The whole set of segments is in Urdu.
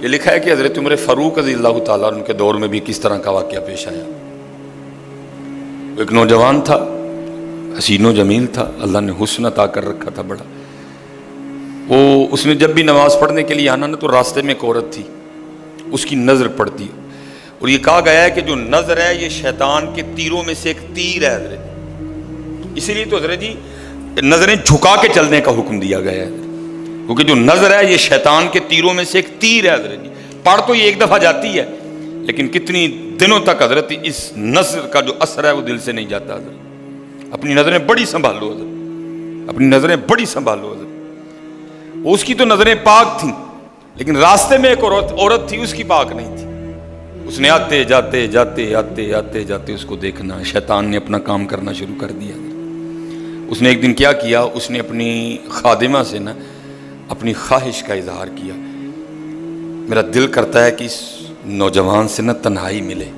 یہ لکھا ہے کہ حضرت عمر فاروق رضی اللہ تعالیٰ ان کے دور میں بھی کس طرح کا واقعہ پیش آیا۔ ایک نوجوان تھا، حسین و جمیل تھا، اللہ نے حسن عطا کر رکھا تھا بڑا۔ اس نے جب بھی نماز پڑھنے کے لیے آنا نا تو راستے میں ایک عورت تھی، اس کی نظر پڑتی، اور یہ کہا گیا ہے کہ جو نظر ہے یہ شیطان کے تیروں میں سے ایک تیر ہے حضرت، اسی لیے تو حضرت جی نظریں جھکا کے چلنے کا حکم دیا گیا ہے، کیونکہ جو نظر ہے یہ شیطان کے تیروں میں سے ایک تیر ہے حضرت جی۔ پڑھ تو یہ ایک دفعہ جاتی ہے لیکن کتنی دنوں تک حضرت اس نظر کا جو اثر ہے وہ دل سے نہیں جاتا حضرت۔ اپنی نظریں بڑی سنبھالو حضرت، اپنی نظریں بڑی سنبھالو حضرت۔ اس کی تو نظریں پاک تھیں لیکن راستے میں ایک عورت تھی، اس کی پاک نہیں تھی۔ اس نے آتے جاتے جاتے آتے آتے جاتے اس کو دیکھنا، شیطان نے اپنا کام کرنا شروع کر دیا۔ اس نے ایک دن کیا کیا، اس نے اپنی خادمہ سے نا اپنی خواہش کا اظہار کیا، میرا دل کرتا ہے کہ اس نوجوان سے نا تنہائی ملے،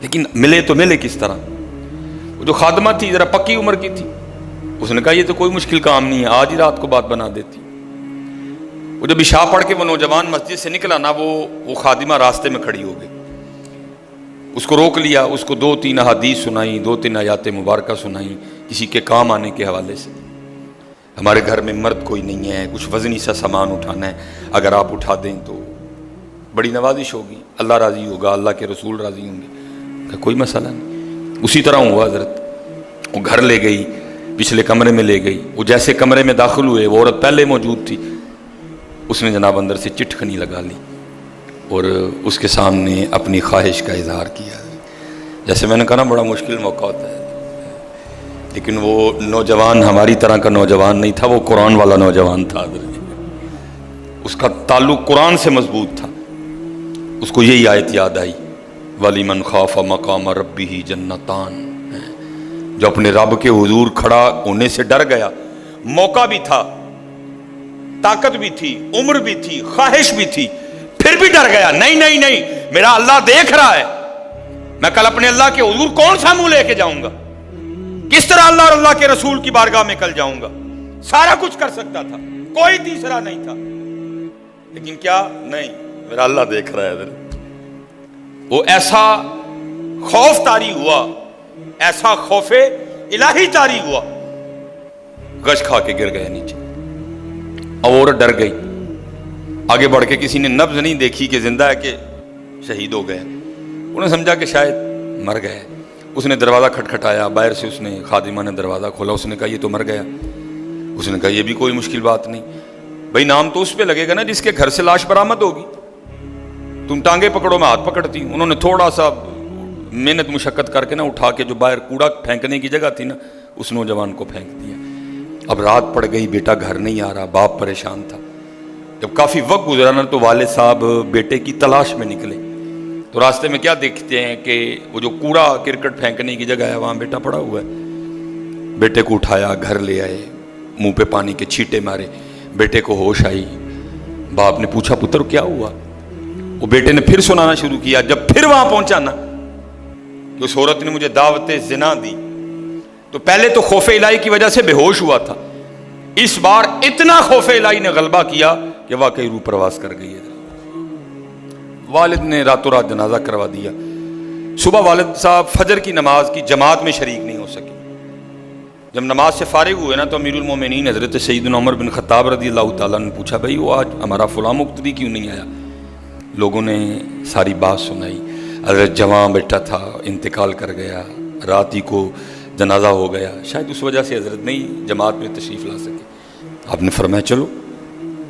لیکن ملے تو ملے کس طرح؟ وہ جو خادمہ تھی ذرا پکی عمر کی تھی، اس نے کہا یہ تو کوئی مشکل کام نہیں ہے، آج ہی رات کو بات بنا دیتی۔ وہ جب عشاء پڑھ کے وہ نوجوان مسجد سے نکلا نا، وہ خادمہ راستے میں کھڑی ہو گئی، اس کو روک لیا، اس کو 2-3 احادیث سنائیں، 2-3 آیات مبارکہ سنائیں کسی کے کام آنے کے حوالے سے۔ ہمارے گھر میں مرد کوئی نہیں ہے، کچھ وزنی سا سامان اٹھانا ہے، اگر آپ اٹھا دیں تو بڑی نوازش ہوگی، اللہ راضی ہوگا، اللہ کے رسول راضی ہوں گے، کہ کوئی مسئلہ نہیں۔ اسی طرح ہوا حضرت، وہ گھر لے گئی، پچھلے کمرے میں لے گئی، وہ جیسے کمرے میں داخل ہوئے وہ عورت پہلے موجود تھی، اس نے جناب اندر سے چٹکنی لگا لی اور اس کے سامنے اپنی خواہش کا اظہار کیا۔ جیسے میں نے کہا نا بڑا مشکل موقع ہوتا ہے، لیکن وہ نوجوان ہماری طرح کا نوجوان نہیں تھا، وہ قرآن والا نوجوان تھا، اس کا تعلق قرآن سے مضبوط تھا۔ اس کو یہی آیت یاد آئی، وَلِمَنْ خَافَ مَقَامَ رَبِّهِ جَنَّتَانِ، جو اپنے رب کے حضور کھڑا ہونے سے ڈر گیا، موقع بھی تھا، طاقت بھی تھی، عمر بھی تھی، خواہش بھی تھی، پھر بھی ڈر گیا، نہیں نہیں نہیں میرا اللہ دیکھ رہا ہے، میں کل اپنے اللہ کے حضور کون سا منہ لے کے جاؤں گا، کس طرح اللہ اور اللہ کے رسول کی بارگاہ میں کل جاؤں گا، سارا کچھ کر سکتا تھا، کوئی تیسرا نہیں تھا، لیکن کیا نہیں، میرا اللہ دیکھ رہا ہے۔ وہ ایسا خوف طاری ہوا، ایسا خوف الہی طاری ہوا، گش کھا کے گر گئے نیچے۔ اب عورت ڈر گئی، آگے بڑھ کے کسی نے نبض نہیں دیکھی کہ زندہ ہے کہ شہید ہو گئے، انہوں نے سمجھا کہ شاید مر گئے۔ اس نے دروازہ کھٹکھٹایا، باہر سے اس نے خادمہ نے دروازہ کھولا، اس نے کہا یہ تو مر گیا۔ اس نے کہا یہ بھی کوئی مشکل بات نہیں، بھائی نام تو اس پہ لگے گا نا جس کے گھر سے لاش برآمد ہوگی، تم ٹانگے پکڑو میں ہاتھ پکڑتی ہوں۔ انہوں نے تھوڑا سا محنت مشقت کر کے نا اٹھا کے جو باہر کوڑا پھینکنے کی جگہ تھی نا اس نوجوان کو پھینک دیا۔ اب رات پڑ گئی، بیٹا گھر نہیں آ رہا، باپ پریشان تھا۔ جب کافی وقت گزرا نا تو والد صاحب بیٹے کی تلاش میں نکلے، تو راستے میں کیا دیکھتے ہیں کہ وہ جو کوڑا کرکٹ پھینکنے کی جگہ ہے وہاں بیٹا پڑا ہوا ہے۔ بیٹے کو اٹھایا، گھر لے آئے، منہ پہ پانی کے چھینٹے مارے، بیٹے کو ہوش آئی۔ باپ نے پوچھا پتر کیا ہوا؟ وہ بیٹے نے پھر سنانا شروع کیا۔ جب پھر وہاں پہنچا نا کہ اس عورت نے مجھے دعوت زنا دی، تو پہلے تو خوف الہی کی وجہ سے بے ہوش ہوا تھا، اس بار اتنا خوف الہی نے غلبہ کیا کہ واقعی روح پرواز کر گئی ہے۔ والد نے راتوں رات جنازہ کروا دیا۔ صبح والد صاحب فجر کی نماز کی جماعت میں شریک نہیں ہو سکے۔ جب نماز سے فارغ ہوئے نا تو امیر المومنین حضرت سیدنا عمر بن خطاب رضی اللہ تعالیٰ نے پوچھا بھائی وہ آج ہمارا فلاں مقتدی کیوں نہیں آیا؟ لوگوں نے ساری بات سنائی، حضرت جوان بیٹا تھا، انتقال کر گیا، رات ہی کو جنازہ ہو گیا، شاید اس وجہ سے حضرت نہیں جماعت میں تشریف لا سکے۔ آپ نے فرمایا چلو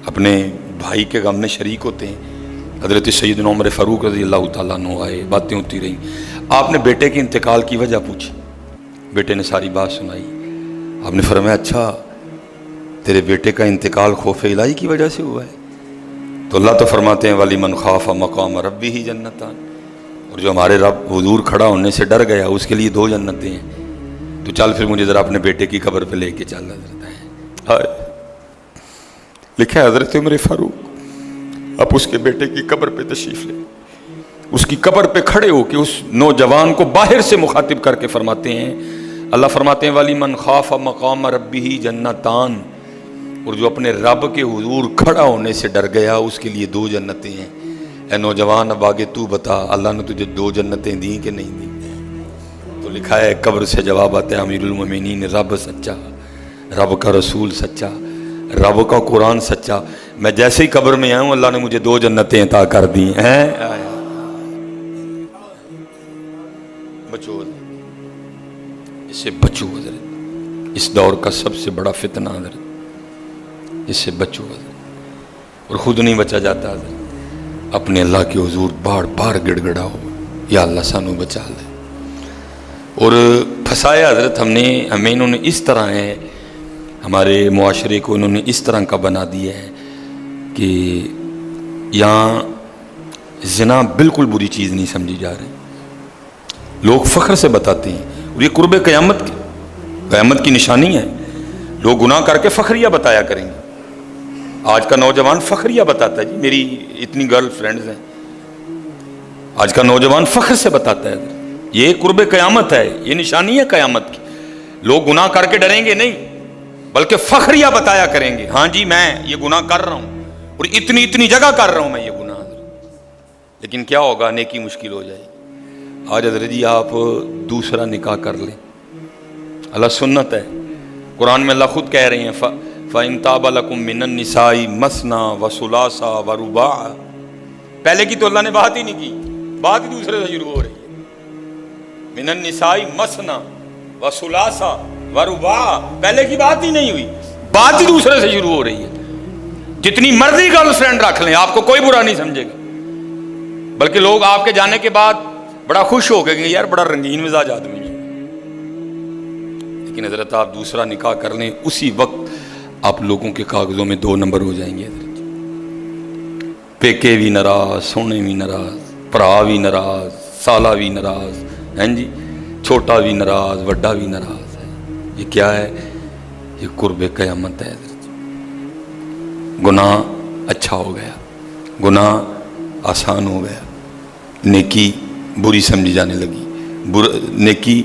اپنے بھائی کے غم میں شریک ہوتے ہیں۔ حضرت سیدنا عمر فاروق رضی اللہ تعالیٰ عنہ آئے، باتیں ہوتی رہیں۔ آپ نے بیٹے کے انتقال کی وجہ پوچھی، بیٹے نے ساری بات سنائی۔ آپ نے فرمایا اچھا تیرے بیٹے کا انتقال خوف الہی کی وجہ سے ہوا ہے؟ تو اللہ تو فرماتے ہیں وَلِمَنْ خَافَ مَقَامَ رَبِّهِ جَنَّتَانِ، اور جو ہمارے رب حضور کھڑا ہونے سے ڈر گیا اس کے لیے 2 جنتیں ہیں۔ تو چل پھر مجھے ذرا اپنے بیٹے کی قبر پہ لے کے چل۔ لکھا ہے حضرت عمر فاروق اب اس کے بیٹے کی قبر پہ تشریف لے، اس کی قبر پہ کھڑے ہو کے اس نوجوان کو باہر سے مخاطب کر کے فرماتے ہیں، اللہ فرماتے ہیں وَلِمَنْ خَافَ مَقَامَ رَبِّهِ جَنَّتَانِ، اور جو اپنے رب کے حضور کھڑا ہونے سے ڈر گیا اس کے لیے 2 جنتیں ہیں۔ اے نوجوان اب آگے تو بتا اللہ نے تجھے 2 جنتیں دیں کہ نہیں دیں؟ تو لکھا ہے قبر سے جواب آتا ہے امیر المومنین رب سچا، رب کا رسول سچا، رب کا قرآن سچا، میں جیسے ہی قبر میں آیا ہوں اللہ نے مجھے 2 جنتیں عطا کر دی ہیں۔ بچو اس سے بچو حضرت، اس دور کا سب سے بڑا فتنہ حضرت، اس سے بچو حضرت، اور خود نہیں بچا جاتا حضرت، اپنے اللہ کے حضور بار بار گڑ گڑاؤ یا اللہ سانو بچا لے۔ اور پھنسایا حضرت ہمیں انہوں نے اس طرح ہے، ہمارے معاشرے کو انہوں نے اس طرح کا بنا دیا ہے کہ یہاں زنا بالکل بری چیز نہیں سمجھی جا رہی، لوگ فخر سے بتاتے ہیں، اور یہ قرب قیامت کی نشانی ہے۔ لوگ گناہ کر کے فخریہ بتایا کریں گے۔ آج کا نوجوان فخریہ بتاتا ہے، جی میری اتنی گرل فرینڈز ہیں، آج کا نوجوان فخر سے بتاتا ہے یہ قرب قیامت ہے، یہ نشانی ہے قیامت کی۔ لوگ گناہ کر کے ڈریں گے نہیں بلکہ فخریہ بتایا کریں گے، ہاں جی میں یہ گناہ کر رہا ہوں اور اتنی جگہ کر رہا ہوں میں یہ گناہ۔ لیکن کیا ہوگا؟ نیکی مشکل ہو جائے گی۔ آج حضرت جی آپ دوسرا نکاح کر لیں، اللہ سنت ہے، قرآن میں اللہ خود کہہ رہے ہیں فَإِن تَابَ لَكُم مِّنَ النِّسَاءِ مَثْنَىٰ وَثُلَاثَ وَرُبَاعَ۔ پہلے کی تو اللہ نے بات ہی نہیں کی، بات ہی دوسرے سے شروع ہو رہی ہے۔ مِّنَ النِّسَاءِ مَثْنَىٰ وَثُلَاثَ وَرُبَاعَ، پہلے کی بات ہی نہیں ہوئی، بات ہی دوسرے سے شروع ہو رہی ہے۔ جتنی مرضی گرل فرینڈ رکھ لیں آپ کو کوئی برا نہیں سمجھے گا، بلکہ لوگ آپ کے جانے کے بعد بڑا خوش ہو گئے کہ یار بڑا رنگین مزاج آدمی ہے۔ لیکن حضرت آپ دوسرا نکاح کر لیں اسی وقت آپ لوگوں کے کاغذوں میں 2 نمبر ہو جائیں گے حضرت۔ پیکے بھی ناراض، سونے بھی ناراض، پرا بھی ناراض، سالہ بھی ناراض، ہیں جی چھوٹا بھی ناراض، وڈا بھی ناراض ہے۔ یہ کیا ہے؟ یہ قرب قیامت ہے حضرت۔ گناہ اچھا ہو گیا، گناہ آسان ہو گیا، نیکی بری سمجھی جانے لگی، نیکی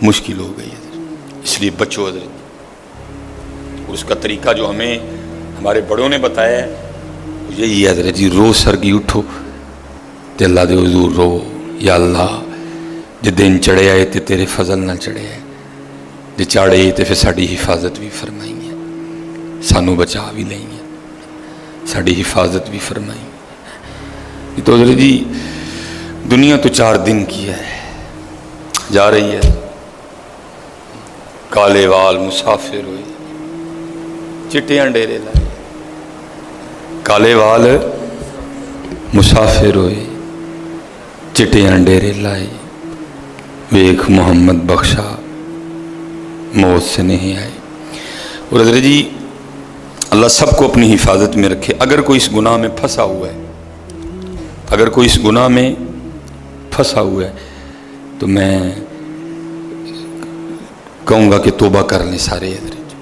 مشکل ہو گئی حضرت۔ اس لیے بچو حضرت، اور اس کا طریقہ جو ہمیں ہمارے بڑوں نے بتایا ہے یہی ہے حضرت جی، روز سرگی اٹھو تے اللہ دے حضور رو، یا اللہ جے دن چڑھے آئے تے تیرے فضل نہ چڑھے آئے، جے چاڑے تے پھر ساڑی حفاظت بھی فرمائیں گے، سانو بچا بھی لیں گے، ساڑی حفاظت بھی فرمائیں گے۔ تو حضرت جی دنیا تو 4 دن کی ہے، جا رہی ہے، کالے وال مسافر ہوئے، چٹیاں ڈیرے لائے، کالے وال مسافر ہوئے، چٹیاں ڈیرے لائے، ویکھ محمد بخشا موت سے نہیں آئے۔ اور حضرت جی اللہ سب کو اپنی حفاظت میں رکھے۔ اگر کوئی اس گناہ میں پھنسا ہوا ہے، اگر کوئی اس گناہ میں پھنسا ہوا ہے تو میں کہوں گا کہ توبہ کر لیں سارے حضرت،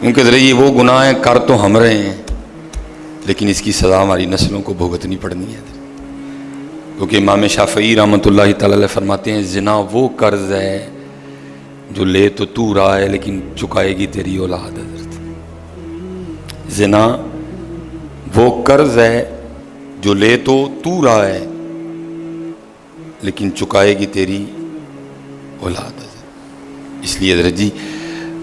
کیونکہ حضرت یہ وہ گناہ ہیں کر تو ہم رہے ہیں لیکن اس کی سزا ہماری نسلوں کو بھگتنی پڑنی ہے حضرت۔ کیونکہ امام شافعی رحمۃ اللہ تعالی علیہ فرماتے ہیں زنا وہ قرض ہے جو لے تو رہا ہے لیکن چکائے گی تیری اولاد حضرت۔ زنا وہ قرض ہے جو لے تو رہا ہے لیکن چکائے گی تیری اولاد حضرت۔ اس لیے حضرت جی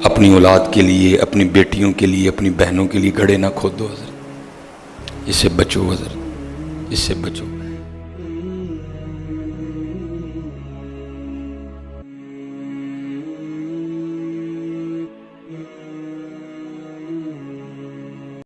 اپنی اولاد کے لیے، اپنی بیٹیوں کے لیے، اپنی بہنوں کے لیے گڑھے نہ کھودو حضرت، اس سے بچو حضرت، اس سے بچو۔